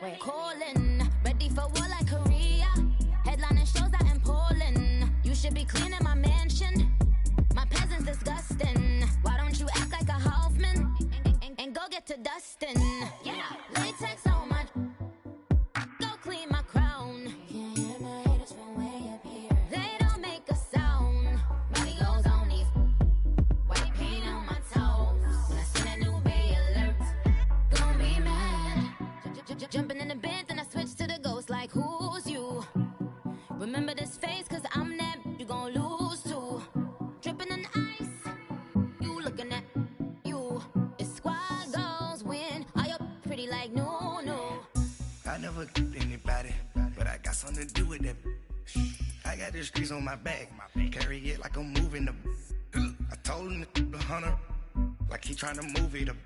We're calling, ready for war like Korea. Headlining shows out in Poland. You should be cleaning my mansion. My peasants disgusting. Why don't you act like a Hoffman and go get to dustin'? Yeah, latex on my. Go clean my crown. You can't hear my haters from way up here. They don't make a sound. Body goes on these. White paint on my toes. When I see that new Bay alert, gonna be mad. Jumping in the bed, then I switch to the ghost like who's you? Remember this face, cause I'm that you gon' lose to. Dripping in ice, you looking at you. It's squad goals win. Are you pretty like no? I never anybody, but I got something to do with that. I got the streets on my back, carry it like I'm moving the. I told him the hunter, like he trying to move it up.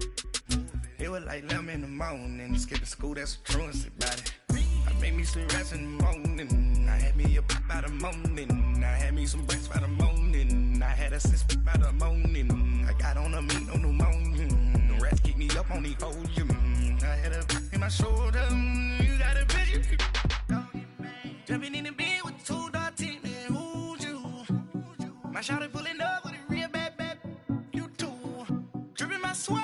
It was like 11 in the morning, skipping school, that's a truancy about it. I made me some rest in the morning, I had me up by the morning, I had me some breaks by the morning, I had a sis by the morning, I got on a meat, no pneumonia, the rats keep me up on the podium, I had a in my shoulder, you got a bitch, jumping in the bed with 2 dots in there, who's you? My shawty pulling up with a real bad, you too, dripping my swag.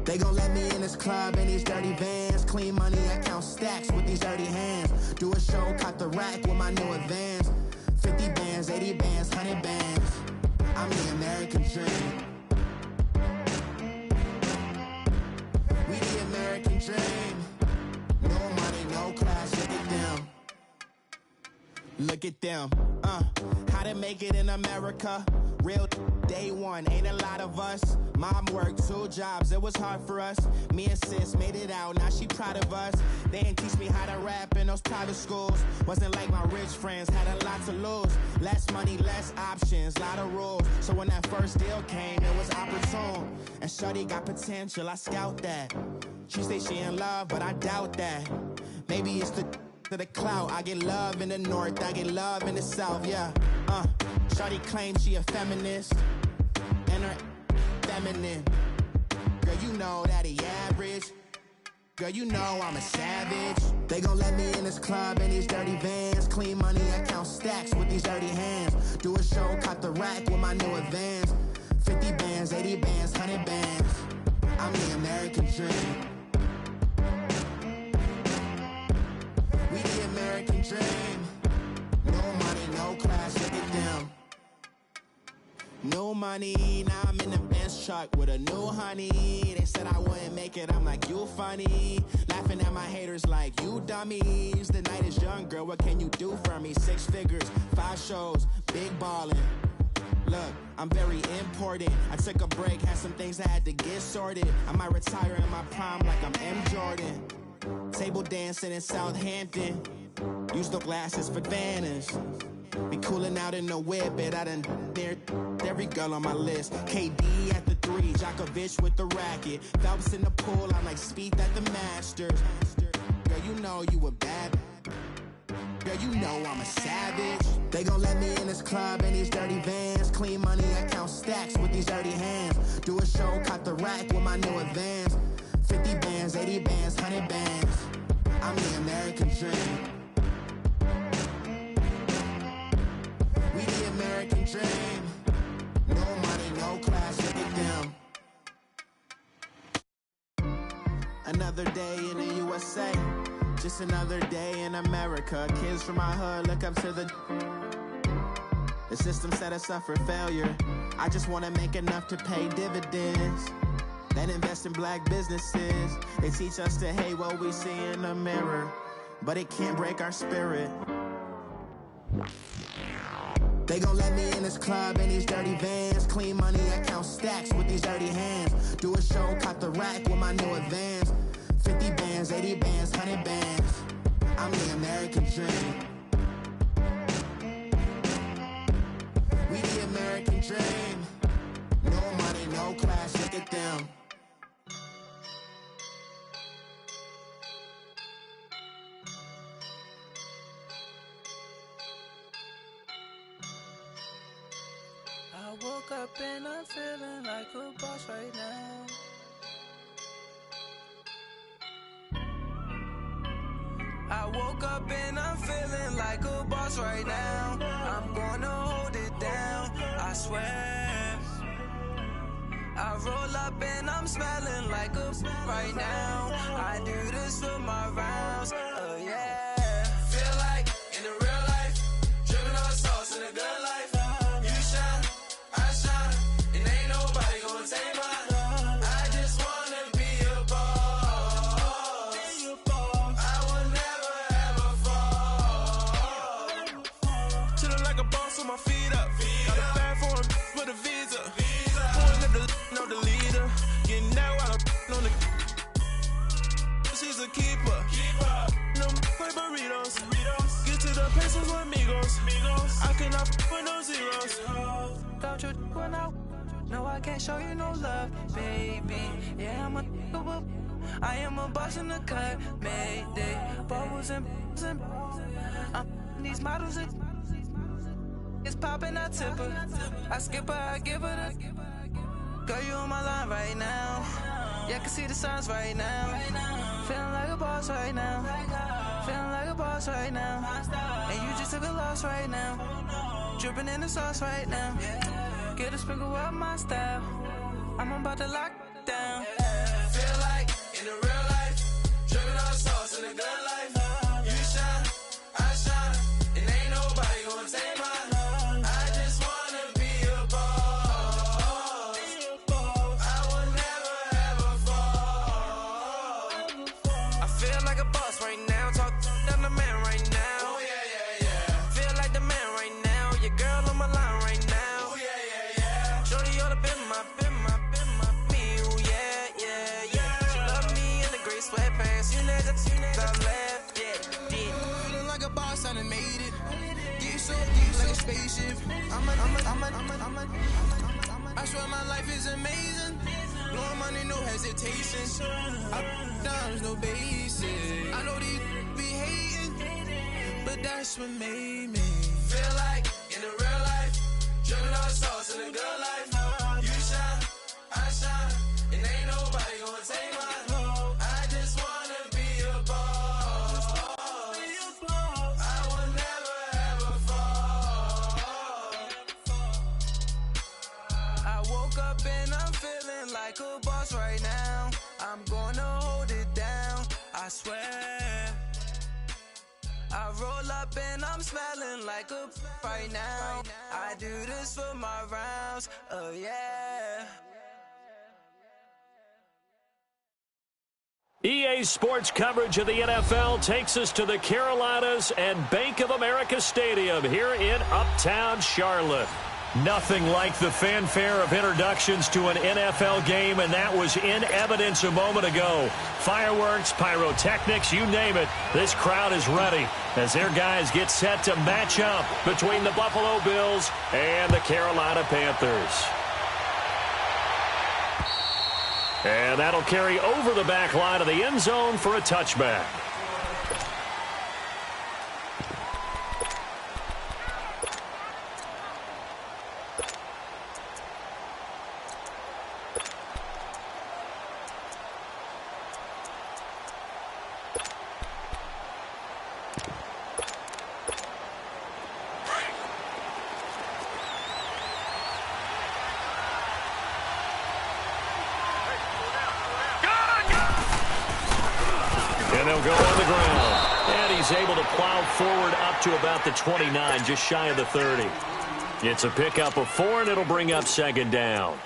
They gon' let me in this club in these dirty vans. Clean money, I count stacks with these dirty hands. Do a show, caught the rack with my new advance. 50 bands, 80 bands, 100 bands. I'm the American dream. We the American dream. No money, no class, look at them. Look at them, how to make it in America. Real day one, ain't a lot of us. Mom worked 2 jobs, it was hard for us. Me and sis made it out, now she proud of us. They didn't teach me how to rap in those private schools. Wasn't like my rich friends, had a lot to lose. Less money, less options, lot of rules. So when that first deal came, it was opportune. And shorty got potential, I scout that. She say she in love, but I doubt that. Maybe it's to the clout. I get love in the north, I get love in the south, yeah. Shorty claims she a feminist, and her feminine. Girl, you know that he average. Girl, you know I'm a savage. They gon' let me in this club in these dirty vans. Clean money, I count stacks with these dirty hands. Do a show, caught the rack with my new advance. 50 bands, 80 bands, 100 bands. I'm the American dream. We the American dream. No money, no class, look at them. No money, now I'm in the Benz truck with a new honey. They said I wouldn't make it, I'm like, you funny. Laughing at my haters like, you dummies. The night is young, girl, what can you do for me? 6 figures, 5 shows, big ballin'. Look, I'm very important. I took a break, had some things I had to get sorted. I might retire in my prime like I'm M. Jordan. Table dancing in Southampton. Use the glasses for Vannas. Be cooling out in the whip, but I done dared every girl on my list. KD at the 3, Djokovic with the racket. Phelps in the pool, I'm like Spieth at the Masters. Girl, you know you a bad. Girl, you know I'm a savage. They gon' let me in this club in these dirty vans. Clean money, I count stacks with these dirty hands. Do a show, caught the rack with my new advance. 50 bands, 80 bands, 100 bands. I'm the American dream. We the American dream. No money, no class, look at them. Another day in the USA. Just another day in America. Kids from my hood look up to the system set us up for failure. I just wanna make enough to pay dividends. then invest in black businesses. They teach us to hate what we see in the mirror, but it can't break our spirit. They gon' let me in this club in these dirty vans. Clean money, I count stacks with these dirty hands. Do a show, cop the rack with my new advance. 50 bands, 80 bands, 100 bands. I'm the American dream. We the American dream. No money, no class, look at them. I woke up and I'm feeling like a boss right now. I woke up and I'm feeling like a boss right now. I'm gonna hold it down, I swear. I roll up and I'm smelling like a right now. I do this for my rounds, oh yeah. Feel like in the real life, dripping on sauce in the good life. You shine, I shine, and ain't nobody gonna take mine. I just wanna be a boss. I will never ever fall. Chillin' like a boss with my feet up. Got a bag for him with a visa. Pulling up the leader. Getting that while I'm on the. She's a keeper. No play burritos. Get to the pesos with amigos. I cannot with no zeros. Don't you run out? No, I can't show you no love, baby. Yeah, I am a boss in the cut, Mayday. Bubbles and these models are. It's poppin', I tip her. I skip her, I give her the. Girl, you on my line right now. Yeah, I can see the signs right now. Feeling like a boss right now. Feeling like a boss right now. And you just took a loss right now. Dripping in the sauce right now. Get a sprinkle up my style. I'm about to lock down. Feel like in the real life, dripping on sauce in the good life. You shine, I shine, and ain't nobody gonna take mine. Spaceship. I swear my life is amazing. Blowing money, no hesitation. Dimes, no basic. I know these be hating, but that's what made me feel like in the real life, dripping on sauce in the good life. You shine, I shine, and ain't nobody gonna take mine. I just wanna be a boss. I will never ever fall. I woke up and I'm feeling like a boss right now. I'm gonna hold it down, I swear. I roll up and I'm smelling like a right now. I do this for my rounds, oh yeah. EA Sports coverage of the NFL takes us to the Carolinas and Bank of America Stadium here in Uptown Charlotte. Nothing like the fanfare of introductions to an NFL game, and that was in evidence a moment ago. Fireworks, pyrotechnics, you name it. This crowd is ready as their guys get set to match up between the Buffalo Bills and the Carolina Panthers. And that'll carry over the back line of the end zone for a touchback. They'll go on the ground. And he's able to plow forward up to about the 29, just shy of the 30. It's a pickup of 4, and it'll bring up second down.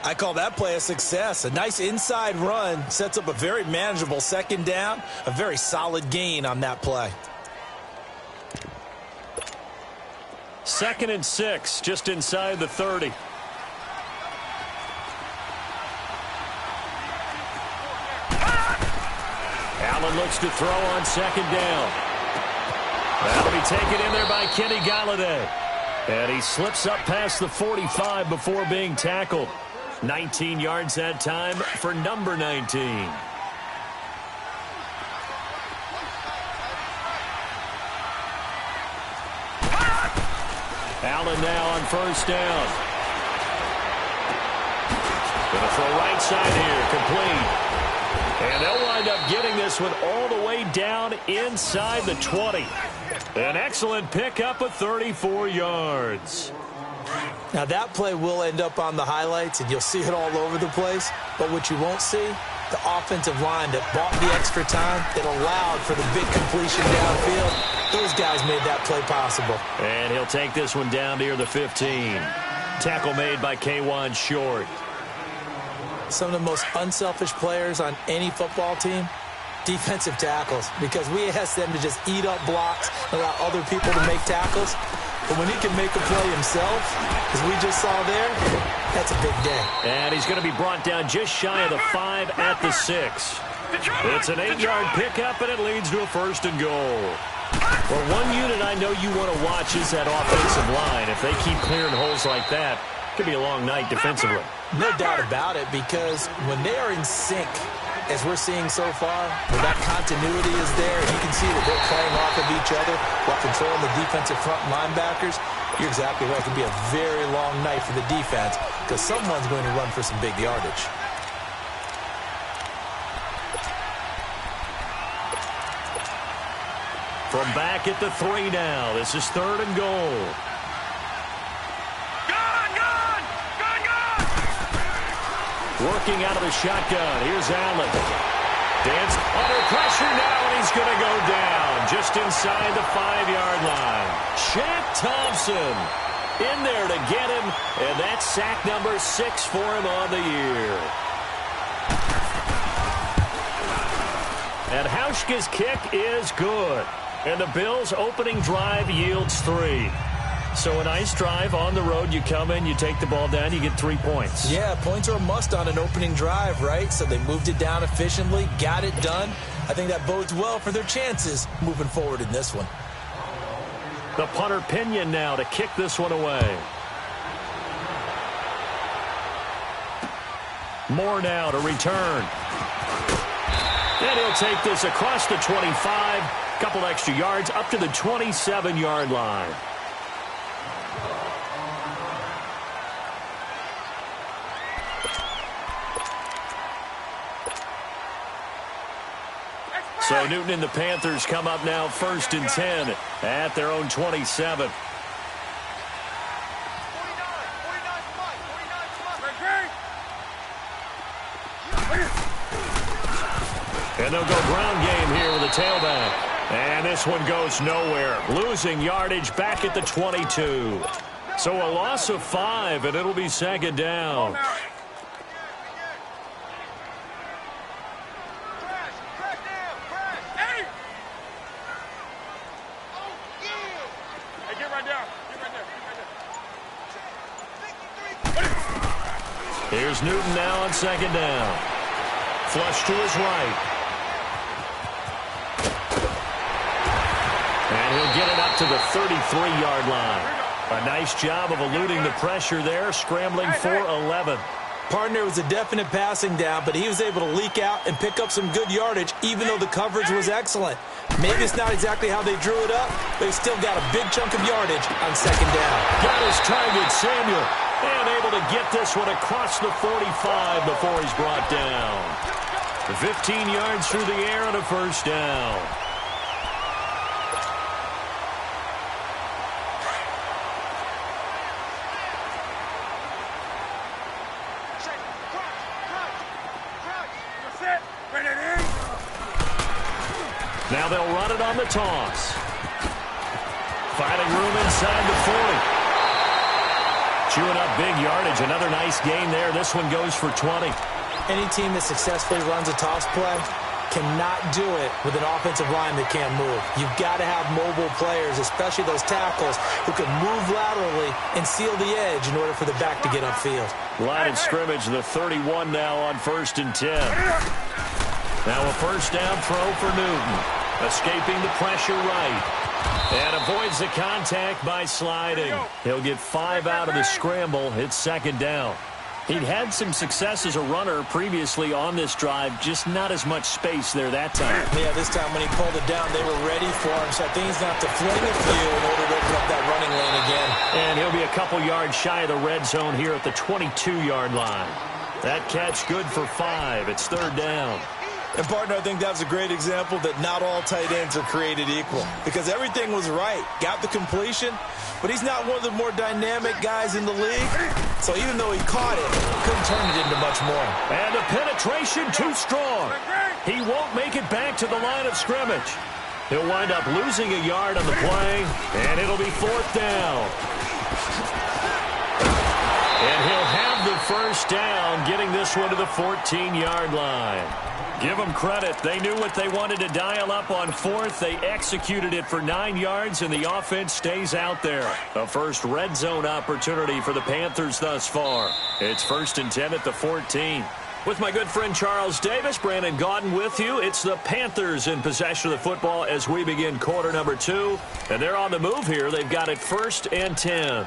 I call that play a success. A nice inside run sets up a very manageable second down, a very solid gain on that play. 2nd and 6, just inside the 30. Allen looks to throw on 2nd down. That'll be taken in there by Kenny Galladay. And he slips up past the 45 before being tackled. 19 yards that time for number 19. Allen now on 1st down. Gonna throw right side here, complete. And they'll wind up getting this one all the way down inside the 20. An excellent pickup of 34 yards. Now that play will end up on the highlights, and you'll see it all over the place. But what you won't see, the offensive line that bought the extra time, that allowed for the big completion downfield. Those guys made that play possible. And he'll take this one down near the 15. Tackle made by K'Wan Short. Some of the most unselfish players on any football team, defensive tackles, because we ask them to just eat up blocks, allow other people to make tackles. But when he can make a play himself, as we just saw there, that's a big day. And he's going to be brought down just shy of the 5 at the 6. It's an 8-yard pickup, and it leads to a 1st and goal. Well, one unit I know you want to watch is that offensive line. If they keep clearing holes like that, it could be a long night defensively. No doubt about it, because when they are in sync, as we're seeing so far, where that continuity is there, you can see that they're playing off of each other while controlling the defensive front linebackers. You're exactly right. It could be a very long night for the defense because someone's going to run for some big yardage. From back at the 3 now, this is 3rd and goal. Working out of the shotgun. Here's Allen. Dance under pressure now, and he's going to go down just inside the 5-yard line. Shaq Thompson in there to get him, and that's sack number 6 for him on the year. And Hauschka's kick is good. And the Bills' opening drive yields 3. So a nice drive on the road. You come in, you take the ball down, you get 3 points. Yeah, points are a must on an opening drive, right? So they moved it down efficiently, got it done. I think that bodes well for their chances moving forward in this one. The punter Pinion now to kick this one away. Moore now to return. And he'll take this across the 25. Couple extra yards up to the 27-yard line. So Newton and the Panthers come up now 1st and 10 at their own 27. And they'll go ground game here with a tailback. And this one goes nowhere. Losing yardage back at the 22. So a loss of 5, and it'll be 2nd down. Here's Newton now on 2nd down. Flush to his right. And he'll get it up to the 33-yard line. A nice job of eluding the pressure there, scrambling for 11. Partner was a definite passing down, but he was able to leak out and pick up some good yardage, even though the coverage was excellent. Maybe it's not exactly how they drew it up, but he still got a big chunk of yardage on 2nd down. Got his target, Samuel. And able to get this one across the 45 before he's brought down. 15 yards through the air on a 1st down. Now they'll run it on the toss. Finding room inside the 40. Chewing up big yardage. Another nice gain there. This one goes for 20. Any team that successfully runs a toss play cannot do it with an offensive line that can't move. You've got to have mobile players, especially those tackles, who can move laterally and seal the edge in order for the back to get upfield. Line of scrimmage, the 31 now on 1st and 10. Now a first down throw for Newton. Escaping the pressure right. And avoids the contact by sliding. He'll get 5 out of the scramble. It's 2nd down. He'd had some success as a runner previously on this drive, just not as much space there that time. Yeah, this time when he pulled it down, they were ready for him, so I think he's going to have to fling a few in order to open up that running lane again. And he'll be a couple yards shy of the red zone here at the 22-yard line. That catch good for 5. It's 3rd down. And, partner, I think that was a great example that not all tight ends are created equal, because everything was right. Got the completion, but he's not one of the more dynamic guys in the league. So even though he caught it, couldn't turn it into much more. And the penetration too strong. He won't make it back to the line of scrimmage. He'll wind up losing a yard on the play, and it'll be 4th down. And he'll have the first down, getting this one to the 14-yard line. Give them credit. They knew what they wanted to dial up on 4th. They executed it for 9 yards, and the offense stays out there. A first red zone opportunity for the Panthers thus far. It's 1st and 10 at the 14. With my good friend Charles Davis, Brandon Gaudin with you. It's the Panthers in possession of the football as we begin quarter number 2. And they're on the move here. They've got it 1st and 10.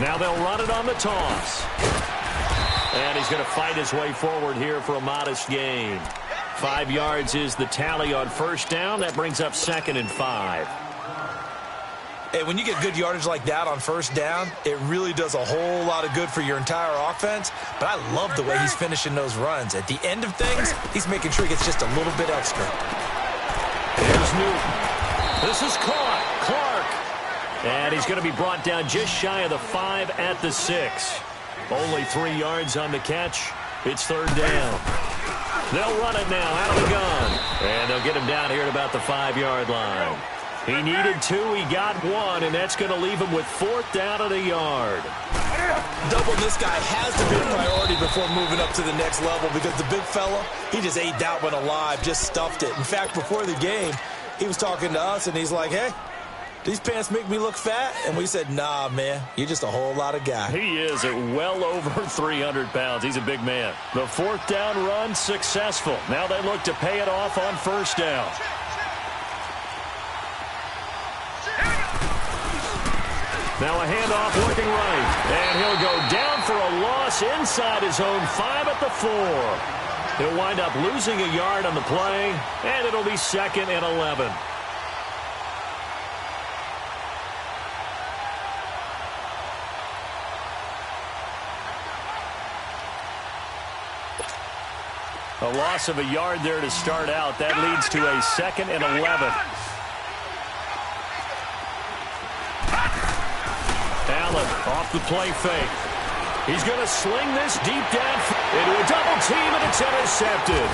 Now they'll run it on the toss. And he's going to fight his way forward here for a modest gain. 5 yards is the tally on 1st down. That brings up 2nd and 5. Hey, when you get good yardage like that on 1st down, it really does a whole lot of good for your entire offense. But I love the way he's finishing those runs. At the end of things, he's making sure he gets just a little bit extra. Here's Newton. This is caught. Clark. And he's going to be brought down just shy of the 5 at the 6. Only 3 yards on the catch. It's 3rd down. They'll run it now out of the gun. And they'll get him down here at about the 5-yard line. He needed 2. He got 1, and that's going to leave him with 4th down at a yard. Doubling this guy has to be a priority before moving up to the next level, because the big fella, he just ate that one alive, just stuffed it. In fact, before the game, he was talking to us, and he's like, hey, these pants make me look fat? And we said, nah, man, you're just a whole lot of guy. He is at well over 300 pounds. He's a big man. The 4th down run successful. Now they look to pay it off on 1st down. Now a handoff looking right. And he'll go down for a loss inside his own 5 at the 4. He'll wind up losing a yard on the play, and it'll be 2nd and 11. A loss of a yard there to start out. That leads to a 2nd and 11. Allen off the play fake. He's going to sling this deep down into a double team, and it's intercepted.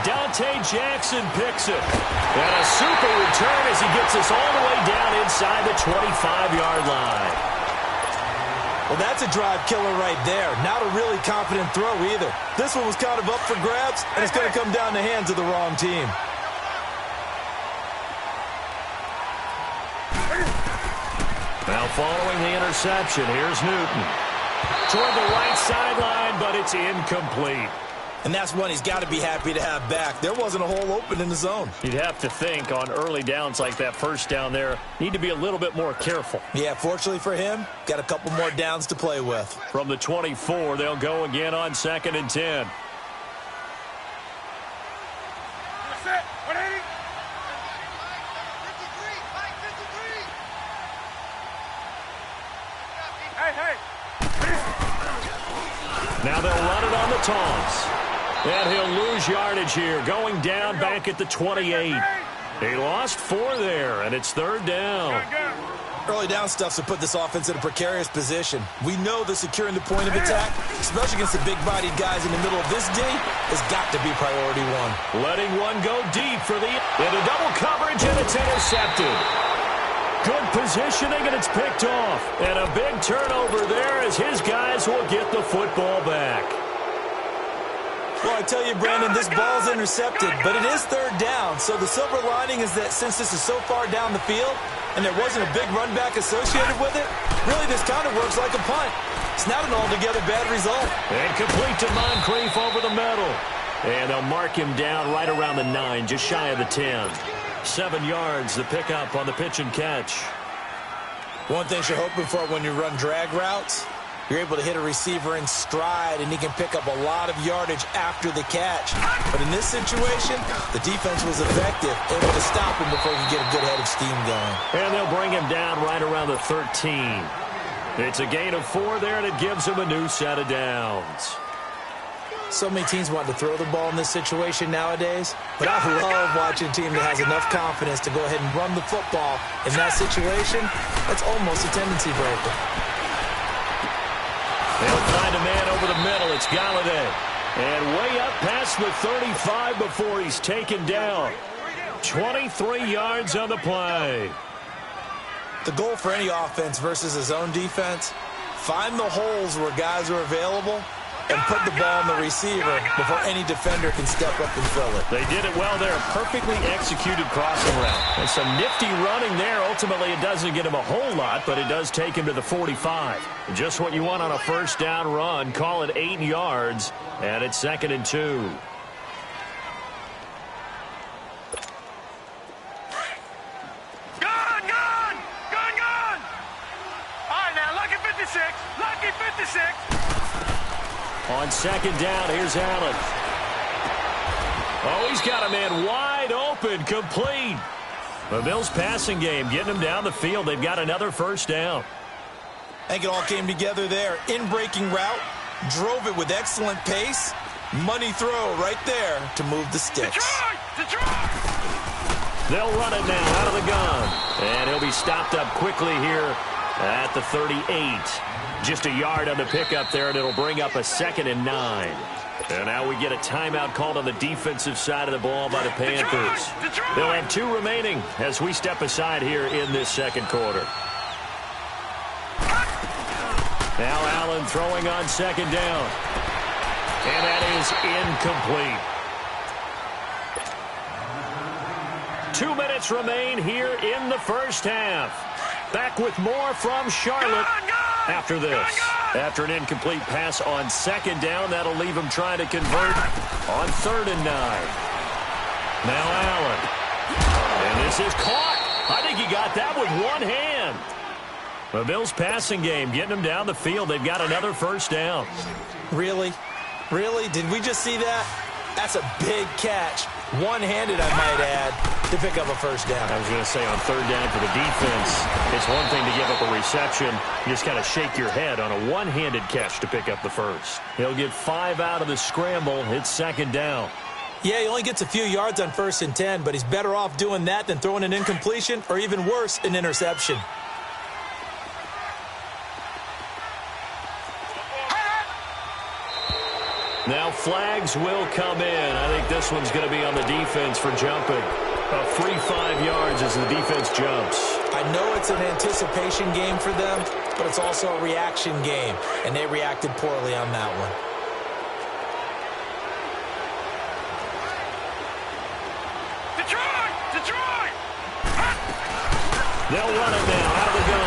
Dante Jackson picks it. And a super return as he gets us all the way down inside the 25-yard line. Well, that's a drive killer right there. Not a really confident throw either. This one was kind of up for grabs, and it's going to come down the hands of the wrong team. Now following the interception, here's Newton. Toward the right sideline, but it's incomplete. And that's one he's got to be happy to have back. There wasn't a hole open in the zone. You'd have to think on early downs like that 1st down there, need to be a little bit more careful. Yeah, fortunately for him, got a couple more downs to play with. From the 24, they'll go again on 2nd and 10. Now they'll run it on the toss. And he'll lose yardage here, going down back at the 28. He lost 4 there, and it's 3rd down. Early down stuff to put this offense in a precarious position. We know that securing the point of attack, especially against the big-bodied guys in the middle of this day, has got to be priority one. Letting one go deep for into double coverage, and it's intercepted. Good positioning, and it's picked off. And a big turnover there as his guys will get the football back. Well, I tell you, Brandon, this ball's intercepted, but it is third down. So the silver lining is that since this is so far down the field and there wasn't a big run back associated with it, really this kind of works like a punt. It's not an altogether bad result. And complete to Moncrief over the middle. And they'll mark him down right around the 9, just shy of the 10. 7 yards, the pickup on the pitch and catch. One thing you're hoping for when you run drag routes, you're able to hit a receiver in stride, and he can pick up a lot of yardage after the catch. But in this situation, the defense was effective, able to stop him before he could get a good head of steam going. And they'll bring him down right around the 13. It's a gain of 4 there, and it gives him a new set of downs. So many teams want to throw the ball in this situation nowadays, but I love watching a team that has enough confidence to go ahead and run the football. In that situation, that's almost a tendency breaker. They'll find a man over the middle. It's Galladay. And way up past the 35 before he's taken down. 23 yards on the play. The goal for any offense versus his own defense, find the holes where guys are available and put the ball on the receiver before any defender can step up and fill it. They did it well there. Perfectly executed crossing route. And some nifty running there. Ultimately, it doesn't get him a whole lot, but it does take him to the 45. Just what you want on a first down run. Call it 8 yards, and it's 2nd and 2. Gone! All right, now, lucky 56. Lucky 56. On 2nd down, here's Allen. Oh, he's got a man wide open, complete. The Bills' passing game getting him down the field. They've got another first down. I think it all came together there. In-breaking route, drove it with excellent pace. Money throw right there to move the sticks. Detroit! They'll run it now out of the gun. And he'll be stopped up quickly here at the 38. Just a yard on the pickup there, and it'll bring up a 2nd and 9. And now we get a timeout called on the defensive side of the ball by the Panthers. They'll have 2 remaining as we step aside here in this second quarter. Now Allen throwing on 2nd down. And that is incomplete. 2 minutes remain here in the first half. Back with more from Charlotte after this. After an incomplete pass on 2nd down, that'll leave him trying to convert on 3rd and 9. Now Allen. And this is caught. I think he got that with one hand. The Bills' passing game getting them down the field. They've got another first down. Really? Really? Did we just see that? That's a big catch. One-handed, I might add, to pick up a first down. I was going to say on 3rd down for the defense, it's one thing to give up a reception. You just kind of shake your head on a one-handed catch to pick up the first. He'll get 5 out of the scramble. It's 2nd down. Yeah, he only gets a few yards on 1st and 10, but he's better off doing that than throwing an incompletion or even worse, an interception. Now flags will come in. I think this one's going to be on the defense for jumping. A free 5 yards as the defense jumps. I know it's an anticipation game for them, but it's also a reaction game, and they reacted poorly on that one. Detroit! They'll run it now out of the gun.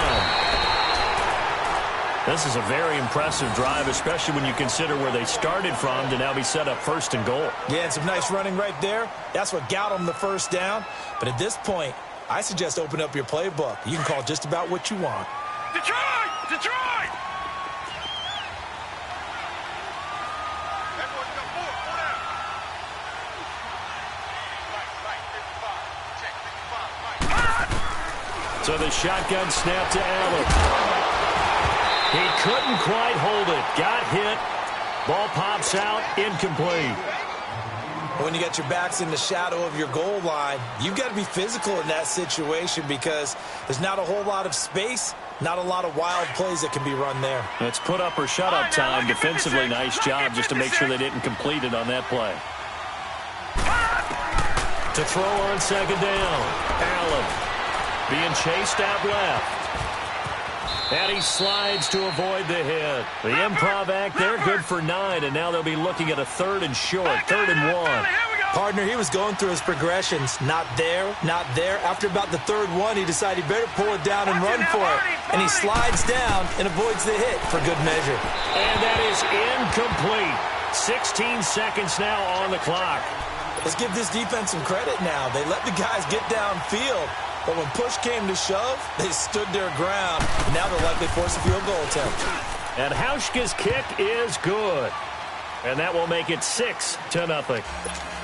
This is a very impressive drive, especially when you consider where they started from to now be set up 1st and goal. Yeah, and some nice running right there. That's what got them the first down. But at this point, I suggest open up your playbook. You can call just about what you want. Detroit! So the shotgun snap to Allen. He couldn't quite hold it. Got hit. Ball pops out. Incomplete. When you got your backs in the shadow of your goal line, you've got to be physical in that situation because there's not a whole lot of space, not a lot of wild plays that can be run there. It's put up or shut up time. Defensively, nice job just to make sure they didn't complete it on that play. To throw on second down. Allen being chased out left. And he slides to avoid the hit. The improv act, they're good for 9, and now they'll be looking at a 3rd and short, 3rd and 1. Partner, he was going through his progressions. Not there, not there. After about the 3rd one, he decided he better pull it down and run for it. And he slides down and avoids the hit for good measure. And that is incomplete. 16 seconds now on the clock. Let's give this defense some credit now. They let the guys get downfield. But when push came to shove, they stood their ground. Now they'll likely force a field goal attempt. And Hauschka's kick is good. And that will make it 6-0.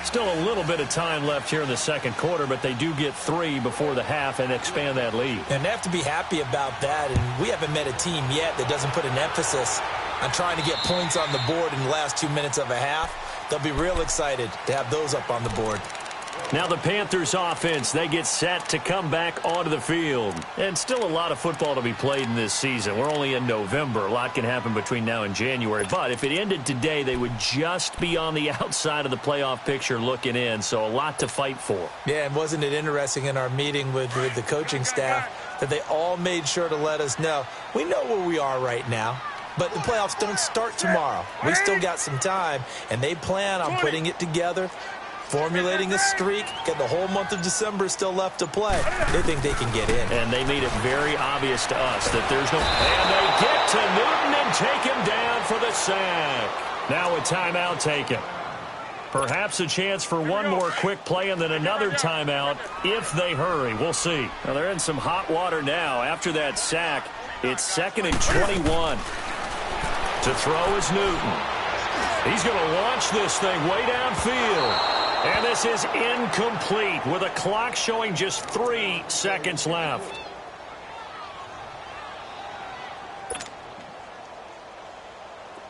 Still a little bit of time left here in the second quarter, but they do get 3 before the half and expand that lead. And they have to be happy about that. And we haven't met a team yet that doesn't put an emphasis on trying to get points on the board in the last 2 minutes of a half. They'll be real excited to have those up on the board. Now the Panthers offense, they get set to come back onto the field. And still a lot of football to be played in this season. We're only in November. A lot can happen between now and January. But if it ended today, they would just be on the outside of the playoff picture looking in. So a lot to fight for. Yeah, and wasn't it interesting in our meeting with the coaching staff that they all made sure to let us know, we know where we are right now. But the playoffs don't start tomorrow. We still got some time, and they plan on putting it together, formulating a streak, get the whole month of December still left to play. They think they can get in. And they made it very obvious to us that there's no... And they get to Newton and take him down for the sack. Now a timeout taken. Perhaps a chance for one more quick play and then another timeout if they hurry. We'll see. Now they're in some hot water now. After that sack, it's 2nd and 21. To throw is Newton. He's going to launch this thing way downfield. And this is incomplete with a clock showing just 3 seconds left.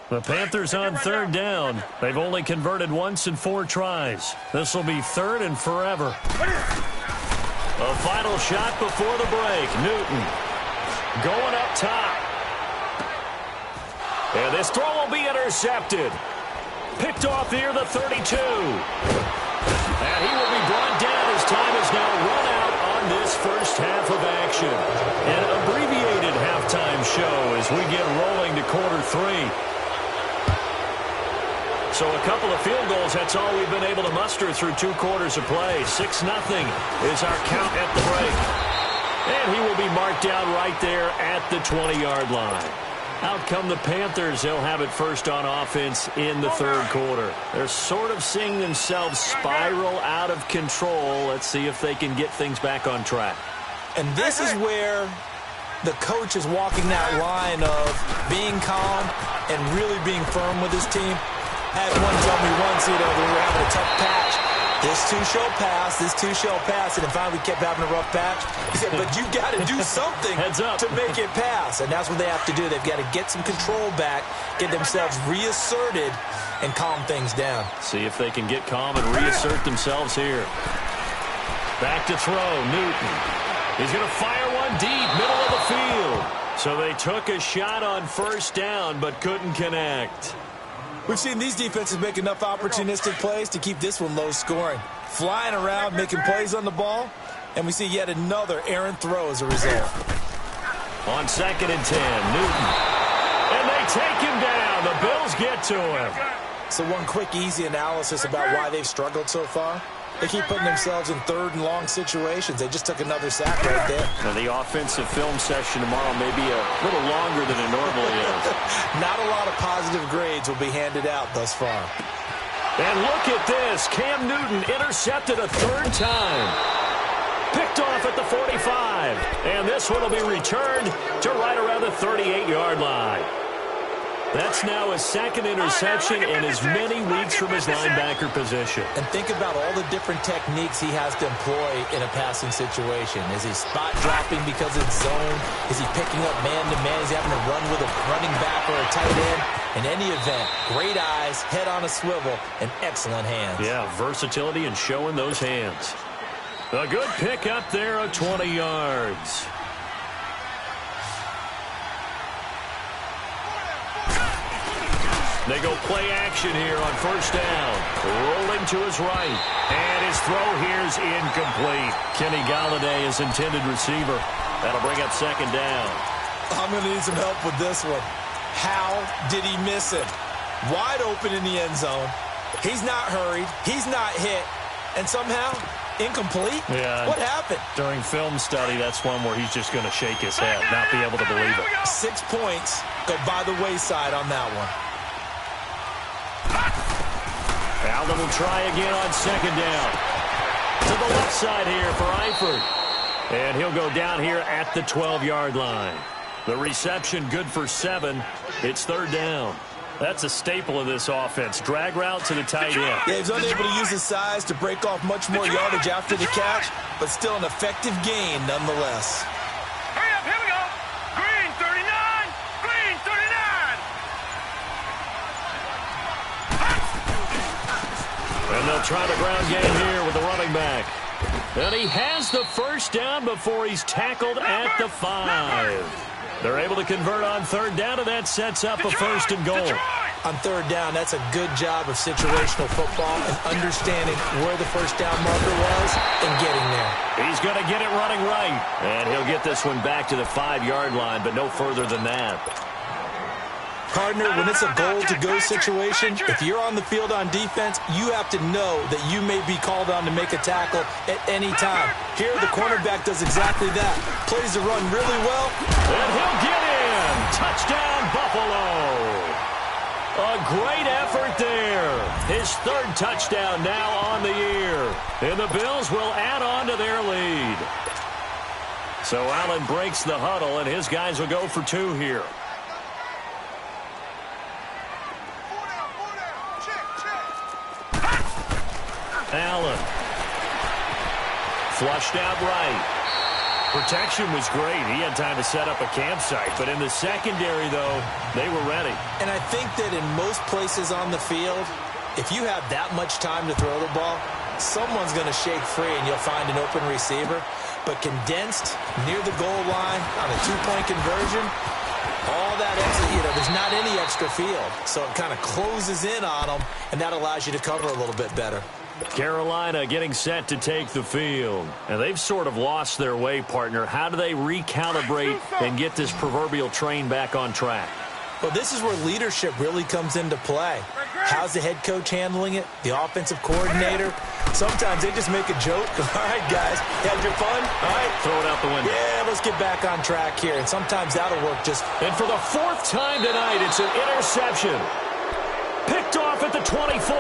The Panthers on 3rd down. They've only converted once in 4 tries. This will be 3rd and forever. A final shot before the break. Newton going up top. And this throw will be intercepted. Picked off near the 32. And he will be brought down as time is now run out on this first half of action. An abbreviated halftime show as we get rolling to quarter 3. So a couple of field goals, that's all we've been able to muster through 2 quarters of play. 6-0 is our count at the break. And he will be marked down right there at the 20-yard line. Out come the Panthers. They'll have it first on offense in the 3rd quarter. They're sort of seeing themselves spiral out of control. Let's see if they can get things back on track. And this is where the coach is walking that line of being calm and really being firm with his team. Had one tell me once, we were having a tough patch. This too shall pass, this too shall pass. And then finally we kept having a rough patch. He said, but you got to do something to make it pass. And that's what they have to do. They've got to get some control back, get themselves reasserted, and calm things down. See if they can get calm and reassert themselves here. Back to throw, Newton. He's going to fire one deep, middle of the field. So they took a shot on 1st down, but couldn't connect. We've seen these defenses make enough opportunistic plays to keep this one low scoring. Flying around, making plays on the ball, and we see yet another errant throw as a result. On 2nd and 10, Newton. And they take him down. The Bills get to him. So one quick, easy analysis about why they've struggled so far. They keep putting themselves in 3rd and long situations. They just took another sack right there. Now the offensive film session tomorrow may be a little longer than it normally is. Not a lot of positive grades will be handed out thus far. And look at this. Cam Newton intercepted a 3rd time. Picked off at the 45. And this one will be returned to right around the 38-yard line. That's now his 2nd interception in as many weeks from his linebacker position. And think about all the different techniques he has to employ in a passing situation. Is he spot dropping because it's zone? Is he picking up man-to-man? Is he having to run with a running back or a tight end? In any event, great eyes, head on a swivel, and excellent hands. Yeah, versatility and showing those hands. A good pick up there of 20 yards. They go play action here on first down. Rolling to his right. And his throw here's incomplete. Kenny Galladay is intended receiver. That'll bring up second down. I'm going to need some help with this one. How did he miss it? Wide open in the end zone. He's not hurried. He's not hit. And somehow, incomplete? Yeah. What happened? During film study, that's one where he's just going to shake his head, not be able to believe it. 6 points go by the wayside on that one. Allen will try again on second down. To the left side here for Eifert. And he'll go down here at the 12-yard line. The reception good for 7. It's third down. That's a staple of this offense. Drag route to the tight end. Yeah, he's unable to use his size to break off much more yardage after the catch, but still an effective gain nonetheless. Hurry up, here we go. Green 39, green 39. And they'll try the ground game here with the running back. And he has the first down before he's tackled at the 5. They're able to convert on third down, and that sets up a first and goal. On third down, that's a good job of situational football and understanding where the first down marker was and getting there. He's going to get it running right. And he'll get this one back to the 5-yard line, but no further than that. Partner, when it's a goal-to-go situation, if you're on the field on defense, you have to know that you may be called on to make a tackle at any time. Here, the cornerback does exactly that. Plays the run really well. And he'll get in. Touchdown, Buffalo. A great effort there. His third touchdown now on the year. And the Bills will add on to their lead. So Allen breaks the huddle, and his guys will go for 2 here. Allen. Flushed out right. Protection was great. He had time to set up a campsite. But in the secondary, though, they were ready. And I think that in most places on the field, if you have that much time to throw the ball, someone's going to shake free and you'll find an open receiver. But condensed near the goal line on a 2-point conversion, all that extra, there's not any extra field. So it kind of closes in on them, and that allows you to cover a little bit better. Carolina getting set to take the field. And they've sort of lost their way, partner. How do they recalibrate and get this proverbial train back on track? Well, this is where leadership really comes into play. How's the head coach handling it? The offensive coordinator? Sometimes they just make a joke. All right, guys, you had your fun? All right. Throw it out the window. Yeah, let's get back on track here. And sometimes that'll work just... And for the 4th time tonight, it's an interception. Picked off at the 24.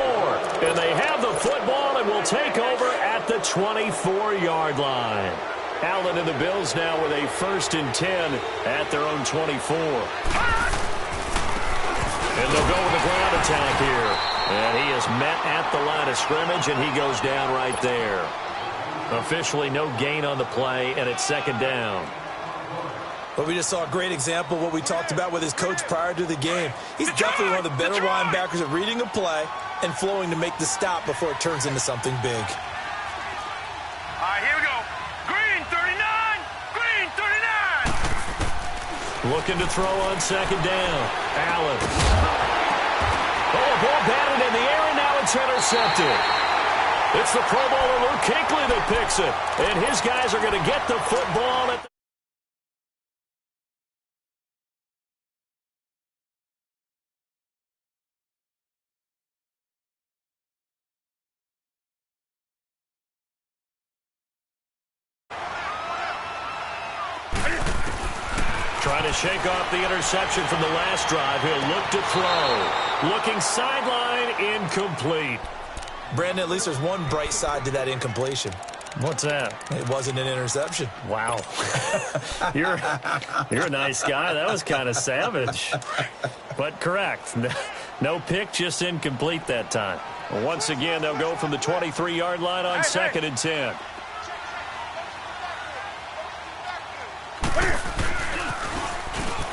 And they have the football and will take over at the 24-yard line. Allen and the Bills now with a 1st and 10 at their own 24. And they'll go with the ground attack here. And he is met at the line of scrimmage, and he goes down right there. Officially no gain on the play, and it's 2nd down. Well, we just saw a great example of what we talked about with his coach prior to the game. He's definitely one of the better linebackers at reading a play and flowing to make the stop before it turns into something big. All right, here we go. Green 39, green 39. Looking to throw on 2nd down. Allen. Oh, ball batted in the air, and now it's intercepted. It's the Pro Bowler Luke Kuechly that picks it. And his guys are going to get the football at the... Trying to shake off the interception from the last drive. He'll look to throw. Looking sideline, incomplete. Brandon, at least there's one bright side to that incompletion. What's that? It wasn't an interception. Wow. You're a nice guy. That was kind of savage. But correct. No pick, just incomplete that time. Once again, they'll go from the 23-yard line on 2nd and 10.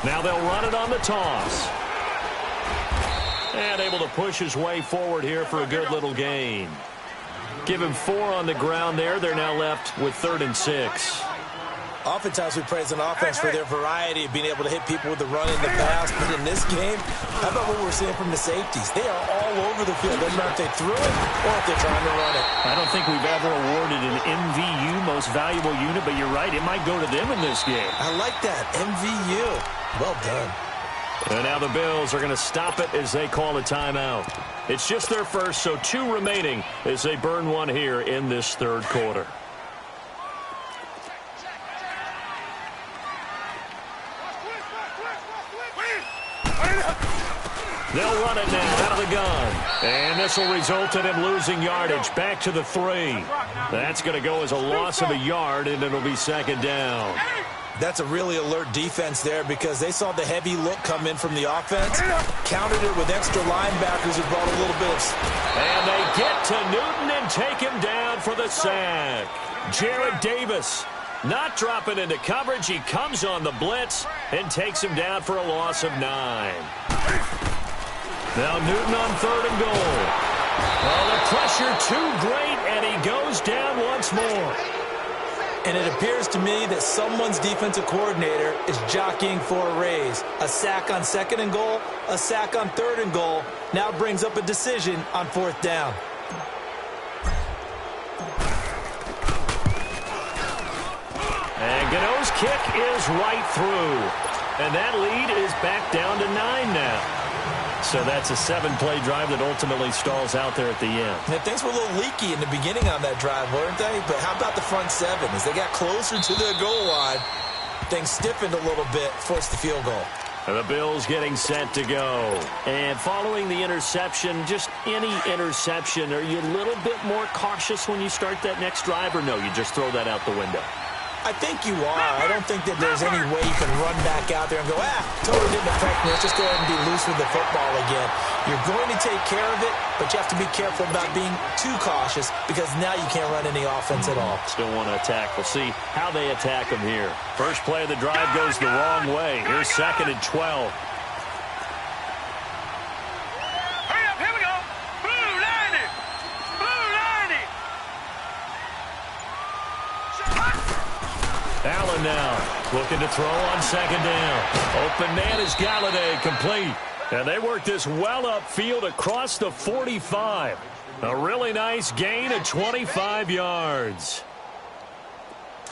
Now they'll run it on the toss. And able to push his way forward here for a good little gain. Give him 4 on the ground there. They're now left with 3rd and 6. Oftentimes we praise an offense for their variety of being able to hit people with the run in the pass. But in this game, how about what we're seeing from the safeties? They are all over the field. Doesn't matter if they threw it or if they're trying to run it. I don't think we've ever awarded an MVU, most valuable unit, but you're right. It might go to them in this game. I like that. MVU. Well done. And now the Bills are going to stop it as they call a timeout. It's just their first, so 2 remaining as they burn one here in this 3rd quarter. They'll run it now out of the gun. And this will result in him losing yardage back to the 3. That's going to go as a loss of a yard, and it'll be 2nd down. That's a really alert defense there because they saw the heavy look come in from the offense, countered it with extra linebackers who brought a little bit of... And they get to Newton and take him down for the sack. Jared Davis not dropping into coverage. He comes on the blitz and takes him down for a loss of 9. Now Newton on 3rd and goal. Well, the pressure too great, and he goes down once more. And it appears to me that someone's defensive coordinator is jockeying for a raise. A sack on 2nd and goal, a sack on 3rd and goal. Now brings up a decision on 4th down. And Gano's kick is right through. And that lead is back down to 9 now. So that's a 7-play drive that ultimately stalls out there at the end. Yeah, things were a little leaky in the beginning on that drive, weren't they? But how about the front 7? As they got closer to the goal line, things stiffened a little bit, forced the field goal. And the Bills getting set to go. And following the interception, just any interception, are you a little bit more cautious when you start that next drive, or no, you just throw that out the window? I think you are. I don't think that there's any way you can run back out there and go, totally didn't affect me. Let's just go ahead and be loose with the football again. You're going to take care of it, but you have to be careful about being too cautious because now you can't run any offense at all. Still want to attack. We'll see how they attack them here. First play of the drive goes the wrong way. Here's 2nd and 12. Allen now looking to throw on 2nd down. Open man is Galladay, complete. And they work this well upfield across the 45. A really nice gain of 25 yards.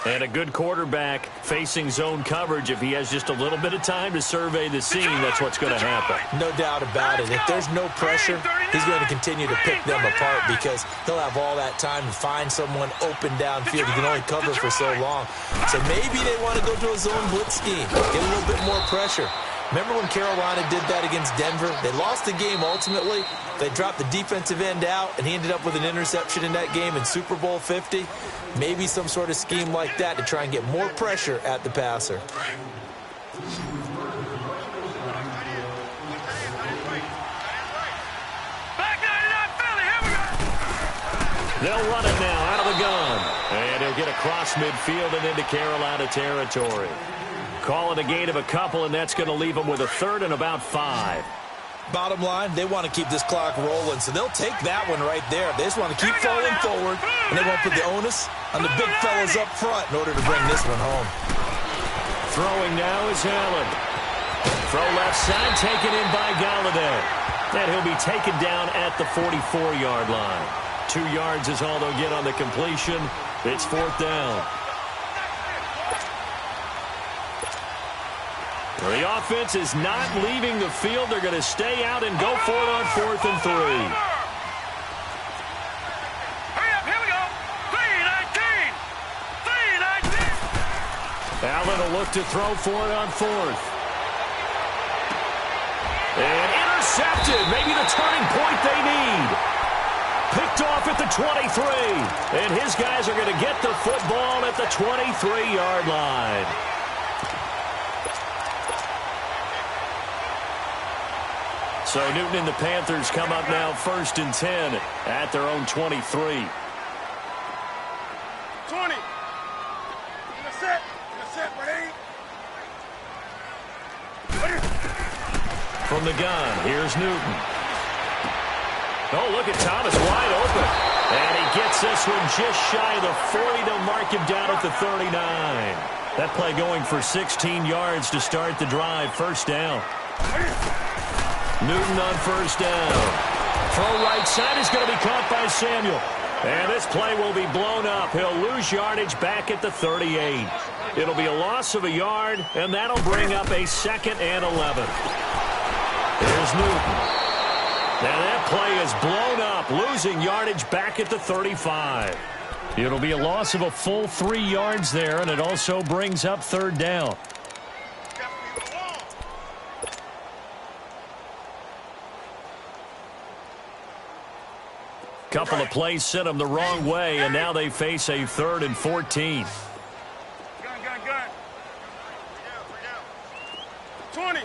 And a good quarterback facing zone coverage. If he has just a little bit of time to survey the scene, that's what's going to happen. No doubt about it. If there's no pressure, he's going to continue to pick them apart because he'll have all that time to find someone open downfield. He can only cover for so long. So maybe they want to go to a zone blitz scheme, get a little bit more pressure. Remember when Carolina did that against Denver? They lost the game ultimately. They dropped the defensive end out, and he ended up with an interception in that game in Super Bowl 50. Maybe some sort of scheme like that to try and get more pressure at the passer. They'll run it now out of the gun. And he'll get across midfield and into Carolina territory. Call it a gain of a couple, and that's going to leave them with a 3rd and about 5. Bottom line, they want to keep this clock rolling, so they'll take that one right there. They just want to keep falling forward, and they won't put the onus on the big fellas up front in order to bring this one home. Throwing now is Allen. Throw left side, taken in by Galladay. And he'll be taken down at the 44-yard line. 2 yards is all they'll get on the completion. It's 4th down. The offense is not leaving the field. They're going to stay out and go for it on 4th and 3. Hurry up, here we go. 3-19. Allen will look to throw for it on 4th. And intercepted. Maybe the turning point they need. Picked off at the 23. And his guys are going to get the football at the 23-yard line. So Newton and the Panthers come up now 1st and 10 at their own 23. 20. In the set, ready? From the gun, here's Newton. Oh, look at Thomas wide open. And he gets this one just shy of the 40 to mark him down at the 39. That play going for 16 yards to start the drive. First down. Newton on first down. Throw right side is going to be caught by Samuel. And this play will be blown up. He'll lose yardage back at the 38. It'll be a loss of a yard, and that'll bring up a 2nd and 11. There's Newton. And that play is blown up, losing yardage back at the 35. It'll be a loss of a full 3 yards there, and it also brings up 3rd down. Couple of plays sent them the wrong way, and now they face a 3rd and 14. Gun. 20.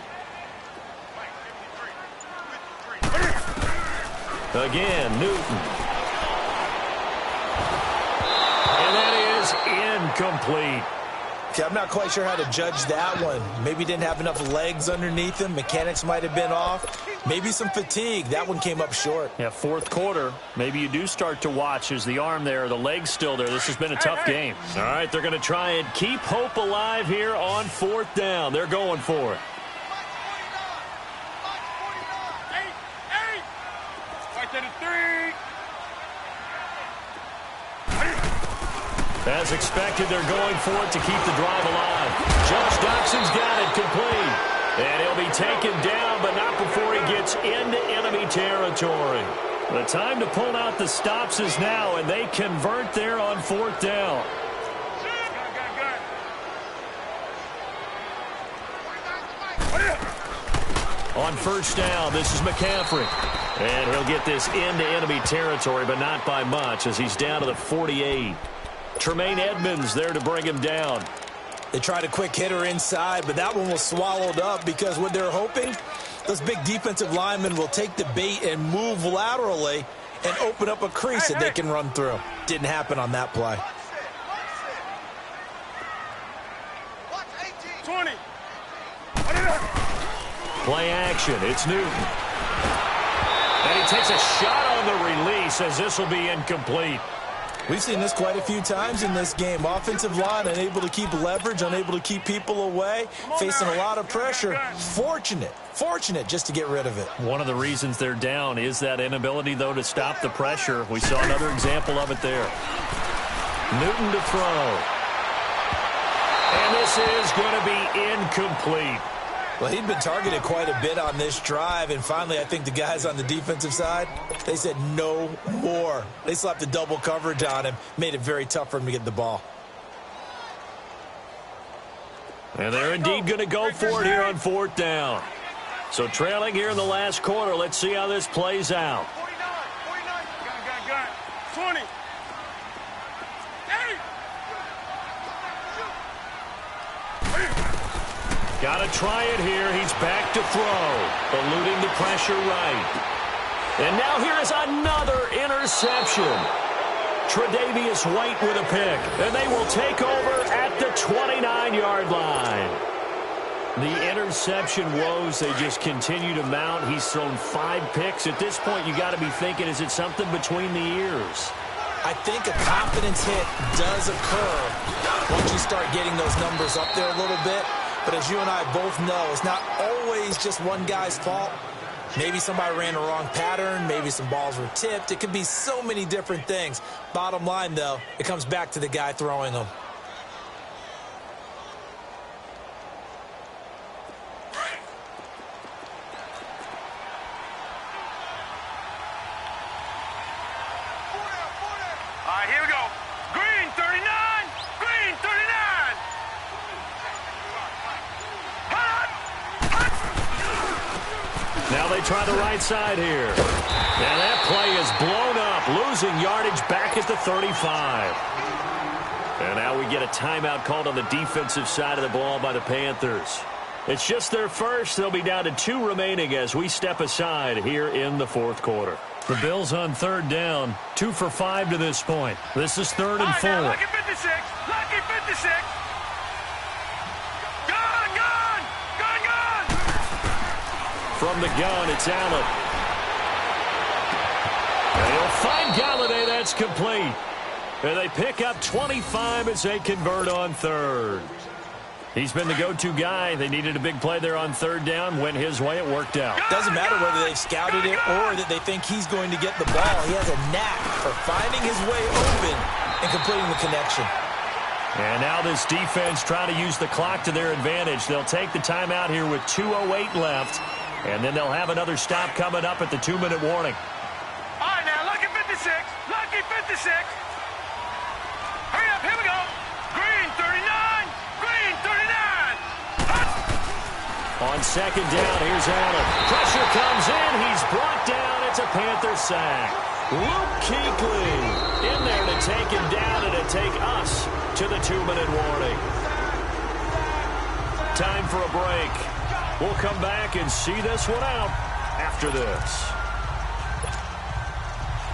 Again, Newton. And that is incomplete. Okay, I'm not quite sure how to judge that one. Maybe didn't have enough legs underneath him. Mechanics might have been off. Maybe some fatigue. That one came up short. Yeah, 4th quarter. Maybe you do start to watch as the arm there, the leg's still there. This has been a tough game. All right, they're going to try and keep hope alive here on 4th down. They're going for it. As expected, they're going for it to keep the drive alive. Josh Doxson's got it complete. And he'll be taken down, but not before he gets into enemy territory. The time to pull out the stops is now, and they convert there on 4th down. On 1st down, this is McCaffrey. And he'll get this into enemy territory, but not by much, as he's down to the 48. Tremaine Edmonds there to bring him down. They tried a quick hitter inside, but that one was swallowed up because what they're hoping, those big defensive linemen will take the bait and move laterally and open up a crease that they can run through. Didn't happen on that play. 20. Play action. It's Newton. And he takes a shot on the release as this will be incomplete. We've seen this quite a few times in this game. Offensive line unable to keep leverage, unable to keep people away, facing a lot of pressure. Fortunate just to get rid of it. One of the reasons they're down is that inability, though, to stop the pressure. We saw another example of it there. Newton to throw. And this is going to be incomplete. Well, he'd been targeted quite a bit on this drive, and finally I think the guys on the defensive side, they said no more. They slapped the double coverage on him, made it very tough for him to get the ball. And they're indeed going to go for it here on 4th down. So trailing here in the last quarter, let's see how this plays out. 20. Got to try it here. He's back to throw. Eluding the pressure right. And now here is another interception. Tre'Davious White with a pick. And they will take over at the 29-yard line. The interception woes, they just continue to mount. He's thrown 5 picks. At this point, you got to be thinking, is it something between the ears? I think a confidence hit does occur once you start getting those numbers up there a little bit. But as you and I both know, it's not always just one guy's fault. Maybe somebody ran a wrong pattern. Maybe some balls were tipped. It could be so many different things. Bottom line, though, it comes back to the guy throwing them. All right, here we go. Green, 39. Green, 39. Now they try the right side here. And that play is blown up, losing yardage back at the 35. And now we get a timeout called on the defensive side of the ball by the Panthers. It's just their first. They'll be down to 2 remaining as we step aside here in the 4th quarter. The Bills on 3rd down, 2 for 5 to this point. This is 3rd and 4. Lucky 56. Lucky 56. From the gun, it's Allen. And he'll find Galladay. That's complete. And they pick up 25 as they convert on third. He's been the go-to guy. They needed a big play there on third down. Went his way. It worked out. Doesn't matter whether they've scouted it or that they think he's going to get the ball. He has a knack for finding his way open and completing the connection. And now this defense trying to use the clock to their advantage. They'll take the timeout here with 2:08 left. And then they'll have another stop coming up at the 2-minute warning. All right, now, lucky 56. Lucky 56. Hurry up, here we go. Green 39. Green 39. On second down, here's Allen. Pressure comes in. He's brought down. It's a Panther sack. Luke Kuechly in there to take him down and to take us to the 2-minute warning. Time for a break. We'll come back and see this one out after this.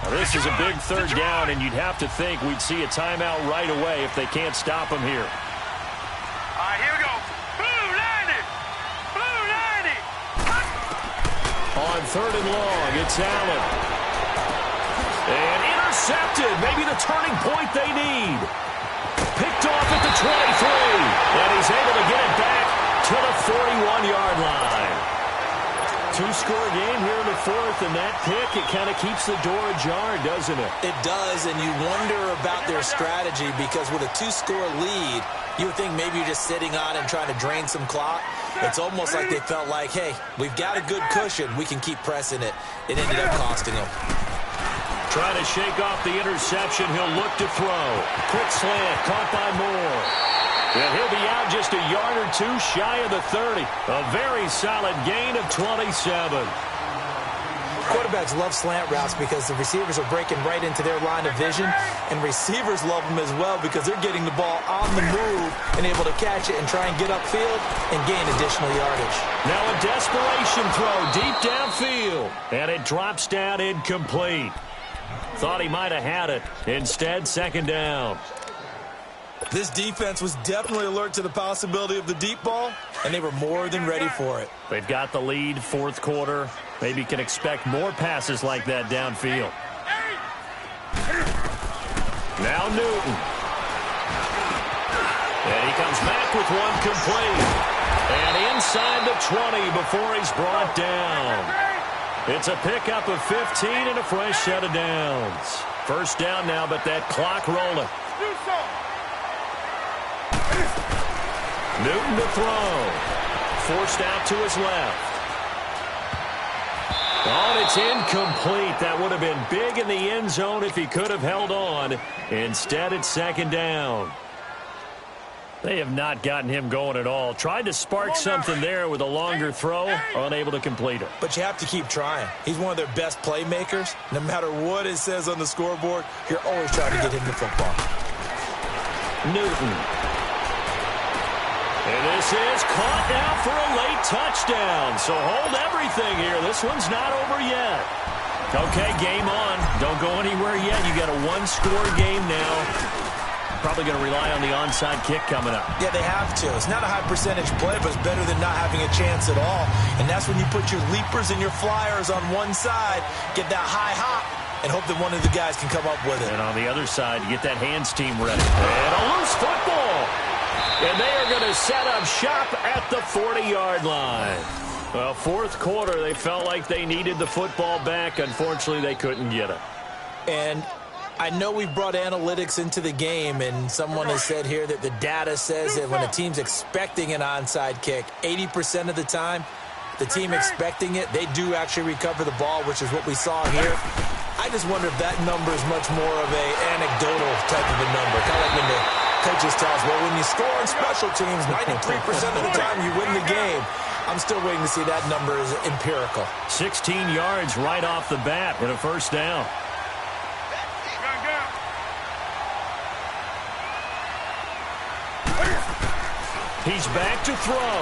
Now, this is a big third down, and you'd have to think we'd see a timeout right away if they can't stop him here. All right, here we go. Blue 90. Blue 90. On third and long, it's Allen. And intercepted. Maybe the turning point they need. Picked off at the 23. And he's able to get it back to the 41-yard line. Two-score game here in the fourth, and that pick, it kind of keeps the door ajar, doesn't it? It does, and you wonder about their strategy because with a two-score lead, you would think maybe you're just sitting on and trying to drain some clock. It's almost like they felt like, hey, we've got a good cushion. We can keep pressing it. It ended up costing them. Trying to shake off the interception. He'll look to throw. Quick slant, caught by Moore. And he'll be out just a yard or two shy of the 30. A very solid gain of 27. Quarterbacks love slant routes because the receivers are breaking right into their line of vision, and receivers love them as well because they're getting the ball on the move and able to catch it and try and get upfield and gain additional yardage. Now a desperation throw deep downfield, and it drops down incomplete. Thought he might have had it. Instead, second down. This defense was definitely alert to the possibility of the deep ball, and they were more than ready for it. They've got the lead, fourth quarter. Maybe can expect more passes like that downfield. Now Newton. And he comes back with one complete. And inside the 20 before he's brought down. It's a pickup of 15 and a fresh set of downs. First down now, but that clock rolling. Newton to throw. Forced out to his left. Oh, it's incomplete. That would have been big in the end zone if he could have held on. Instead, it's second down. They have not gotten him going at all. Tried to spark something there with a longer throw. Unable to complete it. But you have to keep trying. He's one of their best playmakers. No matter what it says on the scoreboard, you're always trying to get him the football. Newton. And this is caught now for a late touchdown. So hold everything here. This one's not over yet. Okay, game on. Don't go anywhere yet. You got a one-score game now. Probably going to rely on the onside kick coming up. Yeah, they have to. It's not a high percentage play, but it's better than not having a chance at all. And that's when you put your leapers and your flyers on one side, get that high hop, and hope that one of the guys can come up with it. And on the other side, you get that hands team ready. And a loose football. And they are going to set up shop at the 40-yard line. Well, fourth quarter, they felt like they needed the football back. Unfortunately, they couldn't get it. And I know we've brought analytics into the game, and someone has said here that the data says that when a team's expecting an onside kick, 80% of the time, the team expecting it, they do actually recover the ball, which is what we saw here. I just wonder if that number is much more of a anecdotal type of a number. Kind of like when the coaches tell us, well, when you score on special teams, 93% of the time you win the game. I'm still waiting to see that number is empirical. 16 yards right off the bat and a first down. He's back to throw.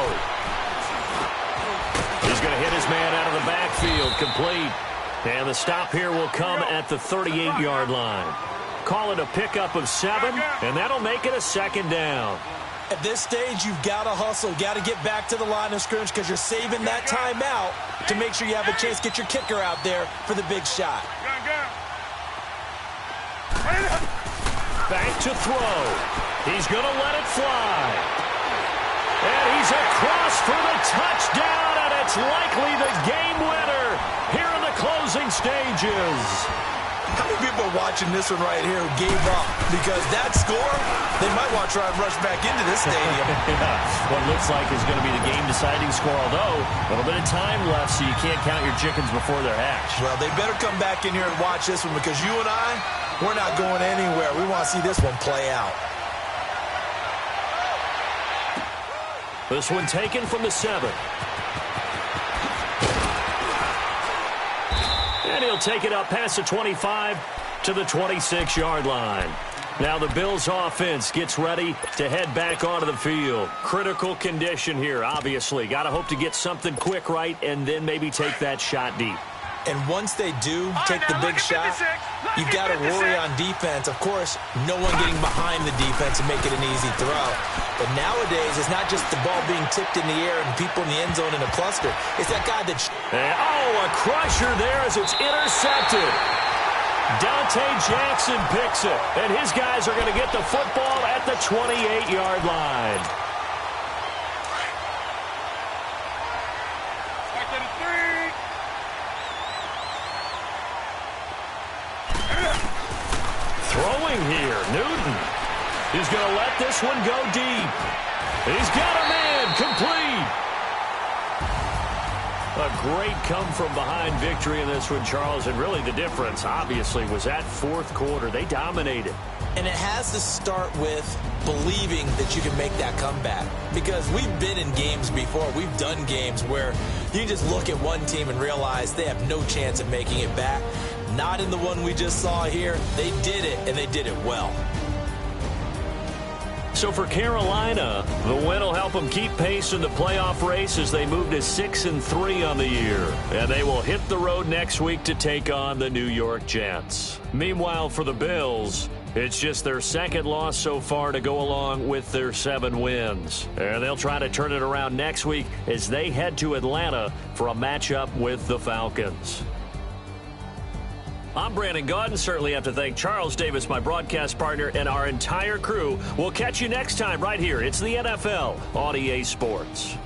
He's going to hit his man out of the backfield, complete. And the stop here will come at the 38-yard line. Call it a pickup of 7, and that'll make it a second down. At this stage, you've got to hustle, got to get back to the line of scrimmage because you're saving that timeout to make sure you have a chance to get your kicker out there for the big shot. back to throw. He's going to let it fly. And he's across for the touchdown, and it's likely the game winner here in the closing stages. How many people are watching this one right here who gave up? Because that score, they might want to try and rush back into this stadium. Yeah, what looks like is going to be the game-deciding score, although a little bit of time left, so you can't count your chickens before they're hatched. Well, they better come back in here and watch this one, because you and I, we're not going anywhere. We want to see this one play out. This one taken from the 7. And he'll take it up past the 25 to the 26-yard line. Now the Bills offense gets ready to head back onto the field. Critical condition here, obviously. Got to hope to get something quick right and then maybe take that shot deep. And once they do take the big shot, you've got to worry on defense. Of course, no one getting behind the defense and make it an easy throw. But nowadays, it's not just the ball being tipped in the air and people in the end zone in a cluster. It's that guy that... a crusher there as it's intercepted. Dante Jackson picks it, and his guys are going to get the football at the 28-yard line. Throwing here, Newton. He's going to let this one go deep. He's got a man, complete. A great come-from-behind victory in this one, Charles, and really the difference, obviously, was that fourth quarter. They dominated. And it has to start with believing that you can make that comeback. Because we've been in games before. We've done games where you can just look at one team and realize they have no chance of making it back. Not in the one we just saw here. They did it, and they did it well. So for Carolina, the win will help them keep pace in the playoff race as they move to 6-3 on the year. And they will hit the road next week to take on the New York Jets. Meanwhile, for the Bills, it's just their second loss so far to go along with their 7 wins. And they'll try to turn it around next week as they head to Atlanta for a matchup with the Falcons. I'm Brandon Gaudin. Certainly have to thank Charles Davis, my broadcast partner, and our entire crew. We'll catch you next time right here. It's the NFL on EA Sports.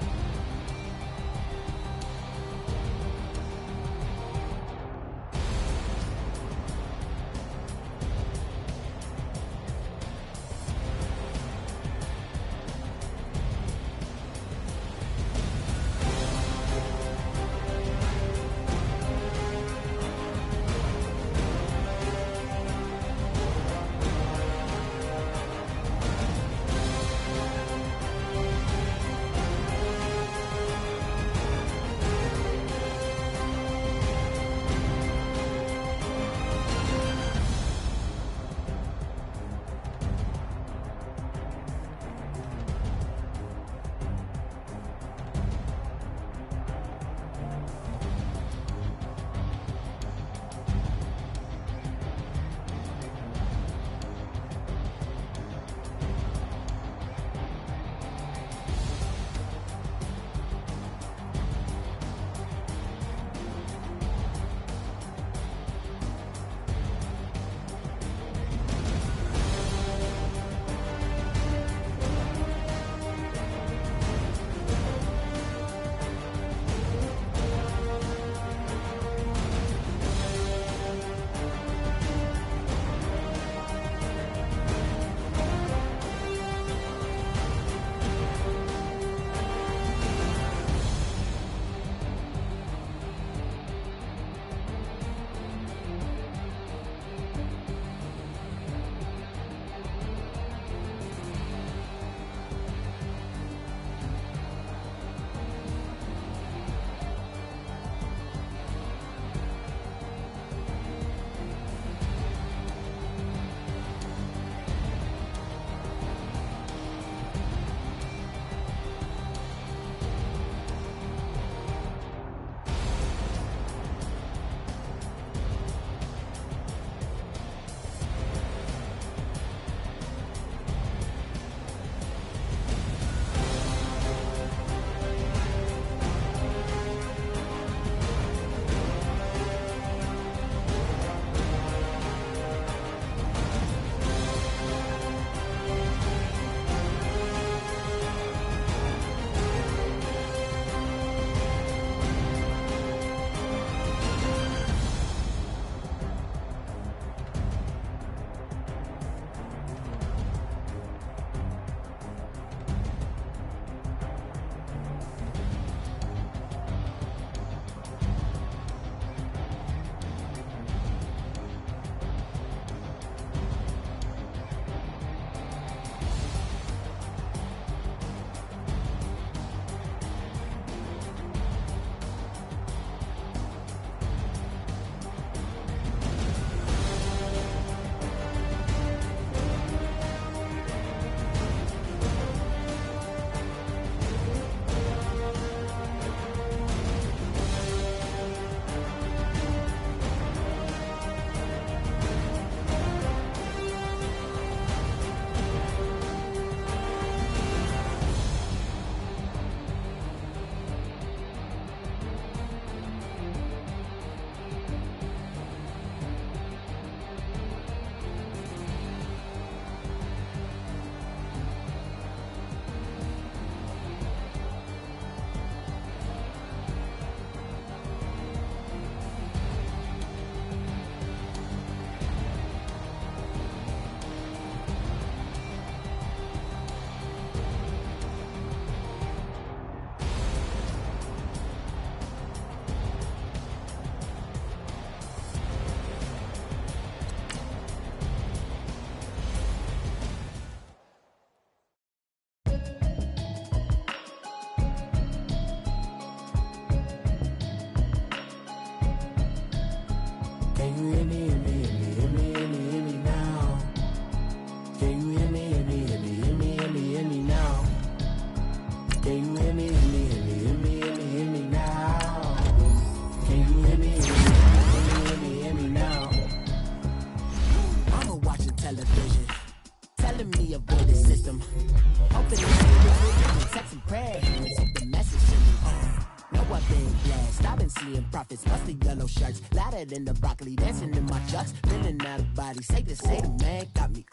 telling me avoid the system. Hoping the spirit will text and pray. Take the message to me. No, I've been blessed. I've been seeing prophets, busting yellow shirts, louder than the broccoli, dancing in my chucks, feeling out of body. Say the man got me.